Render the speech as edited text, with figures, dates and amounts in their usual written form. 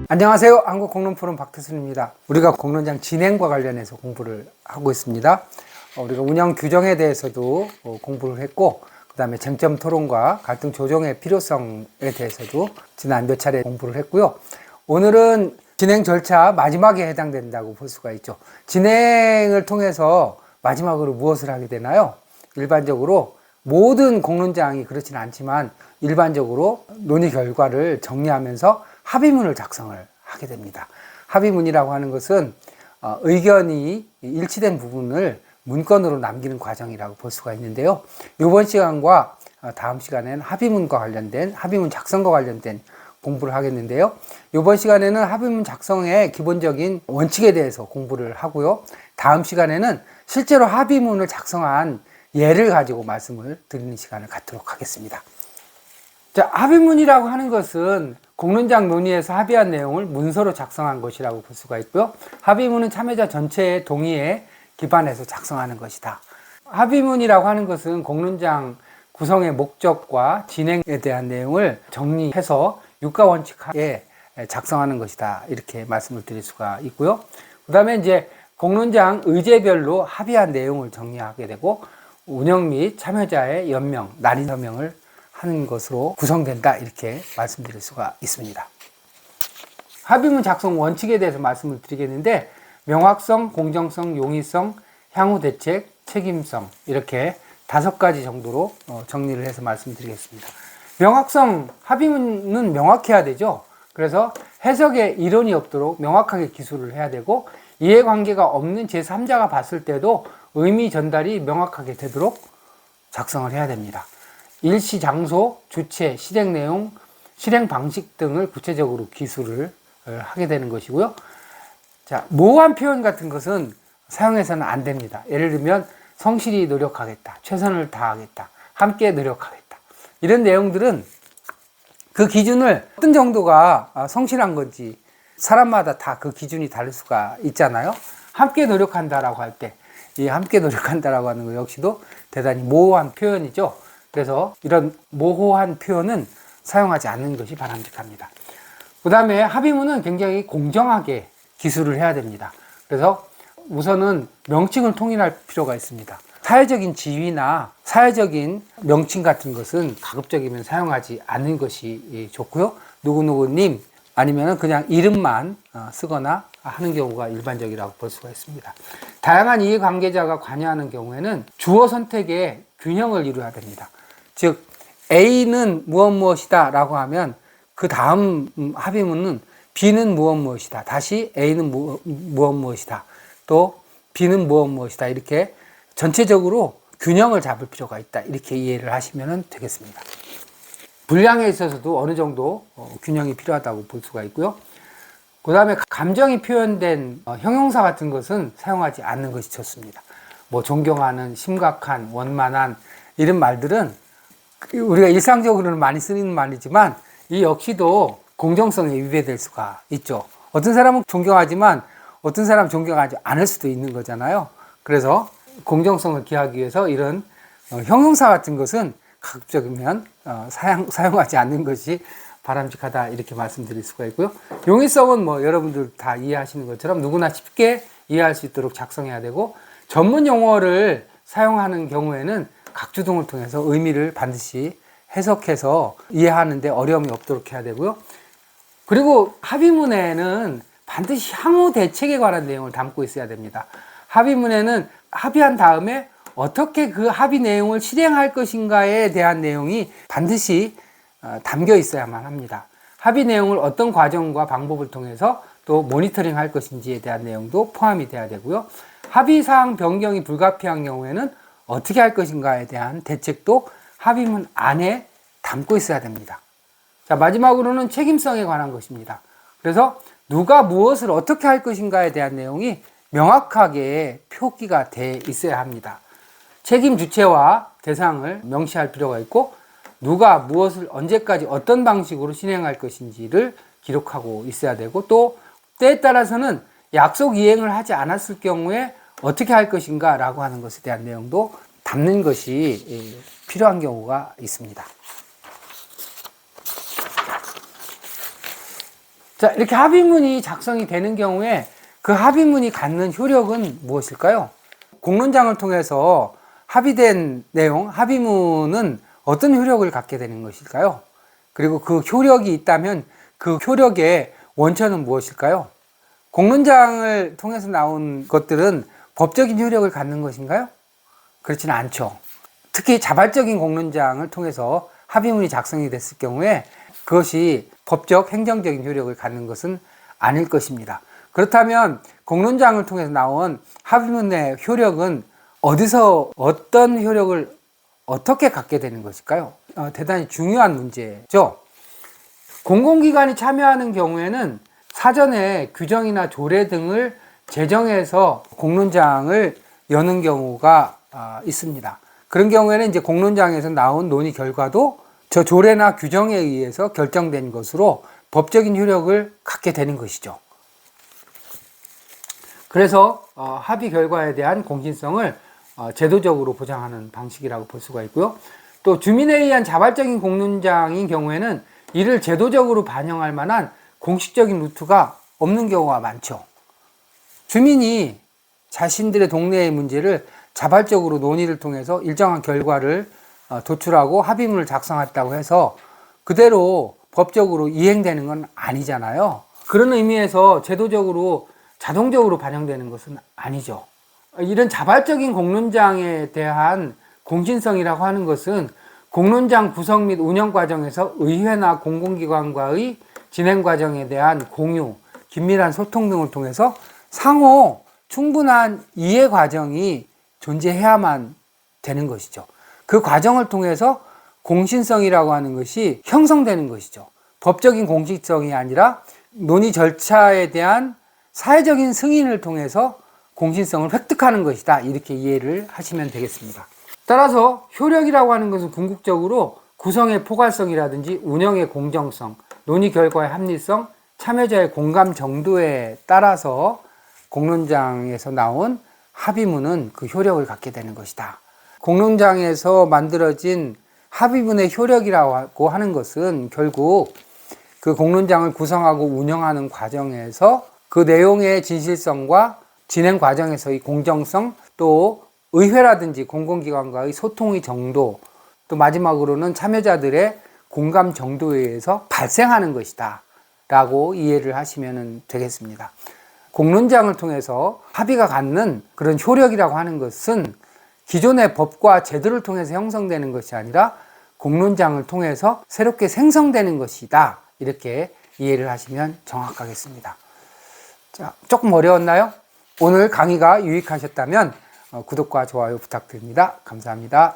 안녕하세요. 한국공론포럼 박태순입니다. 우리가 공론장 진행과 관련해서 공부를 하고 있습니다. 우리가 운영 규정에 대해서도 공부를 했고, 그 다음에 쟁점 토론과 갈등 조정의 필요성에 대해서도 지난 몇 차례 공부를 했고요. 오늘은 진행 절차 마지막에 해당된다고 볼 수가 있죠. 진행을 통해서 마지막으로 무엇을 하게 되나요? 일반적으로 모든 공론장이 그렇지는 않지만 일반적으로 논의 결과를 정리하면서 합의문을 작성을 하게 됩니다. 합의문이라고 하는 것은 의견이 일치된 부분을 문건으로 남기는 과정이라고 볼 수가 있는데요. 이번 시간과 다음 시간에는 합의문과 관련된 합의문 작성과 관련된 공부를 하겠는데요. 이번 시간에는 합의문 작성의 기본적인 원칙에 대해서 공부를 하고요. 다음 시간에는 실제로 합의문을 작성한 예를 가지고 말씀을 드리는 시간을 갖도록 하겠습니다. 자, 합의문이라고 하는 것은 공론장 논의에서 합의한 내용을 문서로 작성한 것이라고 볼 수가 있고요. 합의문은 참여자 전체의 동의에 기반해서 작성하는 것이다. 합의문이라고 하는 것은 공론장 구성의 목적과 진행에 대한 내용을 정리해서 육가원칙하에 작성하는 것이다. 이렇게 말씀을 드릴 수가 있고요. 그 다음에 이제 공론장 의제별로 합의한 내용을 정리하게 되고 운영 및 참여자의 연명, 날인 서명을 하는 것으로 구성된다. 이렇게 말씀드릴 수가 있습니다. 합의문 작성 원칙에 대해서 말씀을 드리겠는데 명확성, 공정성, 용이성, 향후 대책, 책임성 이렇게 5가지 정도로 정리를 해서 말씀드리겠습니다. 명확성, 합의문은 명확해야 되죠. 그래서 해석에 이론이 없도록 명확하게 기술을 해야 되고 이해관계가 없는 제3자가 봤을 때도 의미 전달이 명확하게 되도록 작성을 해야 됩니다. 일시, 장소, 주체, 실행 내용, 실행 방식 등을 구체적으로 기술을 하게 되는 것이고요. 자, 모호한 표현 같은 것은 사용해서는 안 됩니다. 예를 들면 성실히 노력하겠다, 최선을 다하겠다, 함께 노력하겠다. 이런 내용들은 그 기준을 어떤 정도가 성실한 건지 사람마다 다 그 기준이 다를 수가 있잖아요. 함께 노력한다라고 할 때, 이 함께 노력한다라고 하는 것 역시도 대단히 모호한 표현이죠. 그래서 이런 모호한 표현은 사용하지 않는 것이 바람직합니다. 그 다음에 합의문은 굉장히 공정하게 기술을 해야 됩니다. 그래서 우선은 명칭을 통일할 필요가 있습니다. 사회적인 지위나 사회적인 명칭 같은 것은 가급적이면 사용하지 않는 것이 좋고요. 누구누구님 아니면 그냥 이름만 쓰거나 하는 경우가 일반적이라고 볼 수가 있습니다. 다양한 이해관계자가 관여하는 경우에는 주어 선택의 균형을 이루어야 됩니다. 즉 A는 무엇이다 라고 하면 그 다음 합의문은 B는 무엇이다. 다시 A는 무엇이다. 또 B는 무엇이다. 이렇게 전체적으로 균형을 잡을 필요가 있다. 이렇게 이해를 하시면 되겠습니다. 분량에 있어서도 어느 정도 균형이 필요하다고 볼 수가 있고요. 그 다음에 감정이 표현된 형용사 같은 것은 사용하지 않는 것이 좋습니다. 뭐 존경하는, 심각한, 원만한 이런 말들은 우리가 일상적으로는 많이 쓰는 말이지만 이 역시도 공정성에 위배될 수가 있죠. 어떤 사람은 존경하지만 어떤 사람은 존경하지 않을 수도 있는 거잖아요. 그래서 공정성을 기하기 위해서 이런 형용사 같은 것은 가급적이면 사용하지 않는 것이 바람직하다 이렇게 말씀드릴 수가 있고요. 용이성은 뭐 여러분들 다 이해하시는 것처럼 누구나 쉽게 이해할 수 있도록 작성해야 되고 전문 용어를 사용하는 경우에는 각주동을 통해서 의미를 반드시 해석해서 이해하는데 어려움이 없도록 해야 되고요. 그리고 합의문에는 반드시 향후 대책에 관한 내용을 담고 있어야 됩니다. 합의문에는 합의한 다음에 어떻게 그 합의 내용을 실행할 것인가에 대한 내용이 반드시 담겨 있어야만 합니다. 합의 내용을 어떤 과정과 방법을 통해서 또 모니터링 할 것인지에 대한 내용도 포함이 돼야 되고요. 합의사항 변경이 불가피한 경우에는 어떻게 할 것인가에 대한 대책도 합의문 안에 담고 있어야 됩니다. 자, 마지막으로는 책임성에 관한 것입니다. 그래서 누가 무엇을 어떻게 할 것인가에 대한 내용이 명확하게 표기가 돼 있어야 합니다. 책임 주체와 대상을 명시할 필요가 있고 누가 무엇을 언제까지 어떤 방식으로 진행할 것인지를 기록하고 있어야 되고 또 때에 따라서는 약속 이행을 하지 않았을 경우에 어떻게 할 것인가 라고 하는 것에 대한 내용도 담는 것이 필요한 경우가 있습니다. 자, 이렇게 합의문이 작성이 되는 경우에 그 합의문이 갖는 효력은 무엇일까요? 공론장을 통해서 합의된 내용, 합의문은 어떤 효력을 갖게 되는 것일까요? 그리고 그 효력이 있다면 그 효력의 원천은 무엇일까요? 공론장을 통해서 나온 것들은 법적인 효력을 갖는 것인가요? 그렇지는 않죠. 특히 자발적인 공론장을 통해서 합의문이 작성이 됐을 경우에 그것이 법적, 행정적인 효력을 갖는 것은 아닐 것입니다. 그렇다면 공론장을 통해서 나온 합의문의 효력은 어디서 어떤 효력을 어떻게 갖게 되는 것일까요? 대단히 중요한 문제죠. 공공기관이 참여하는 경우에는 사전에 규정이나 조례 등을 제정해서 공론장을 여는 경우가 있습니다. 그런 경우에는 이제 공론장에서 나온 논의 결과도 저 조례나 규정에 의해서 결정된 것으로 법적인 효력을 갖게 되는 것이죠. 그래서 합의 결과에 대한 공신성을 제도적으로 보장하는 방식이라고 볼 수가 있고요. 또 주민에 의한 자발적인 공론장인 경우에는 이를 제도적으로 반영할 만한 공식적인 루트가 없는 경우가 많죠. 주민이 자신들의 동네의 문제를 자발적으로 논의를 통해서 일정한 결과를 도출하고 합의문을 작성했다고 해서 그대로 법적으로 이행되는 건 아니잖아요. 그런 의미에서 제도적으로 자동적으로 반영되는 것은 아니죠. 이런 자발적인 공론장에 대한 공신성이라고 하는 것은 공론장 구성 및 운영 과정에서 의회나 공공기관과의 진행 과정에 대한 공유, 긴밀한 소통 등을 통해서 상호 충분한 이해 과정이 존재해야만 되는 것이죠. 그 과정을 통해서 공신성이라고 하는 것이 형성되는 것이죠. 법적인 공식성이 아니라 논의 절차에 대한 사회적인 승인을 통해서 공신성을 획득하는 것이다. 이렇게 이해를 하시면 되겠습니다. 따라서 효력이라고 하는 것은 궁극적으로 구성의 포괄성이라든지 운영의 공정성, 논의 결과의 합리성, 참여자의 공감 정도에 따라서 공론장에서 나온 합의문은 그 효력을 갖게 되는 것이다. 공론장에서 만들어진 합의문의 효력이라고 하는 것은 결국 그 공론장을 구성하고 운영하는 과정에서 그 내용의 진실성과 진행 과정에서의 공정성, 또 의회라든지 공공기관과의 소통의 정도, 또 마지막으로는 참여자들의 공감 정도에 의해서 발생하는 것이다 라고 이해를 하시면 되겠습니다. 공론장을 통해서 합의가 갖는 그런 효력이라고 하는 것은 기존의 법과 제도를 통해서 형성되는 것이 아니라 공론장을 통해서 새롭게 생성되는 것이다. 이렇게 이해를 하시면 정확하겠습니다. 자, 조금 어려웠나요? 오늘 강의가 유익하셨다면 구독과 좋아요 부탁드립니다. 감사합니다.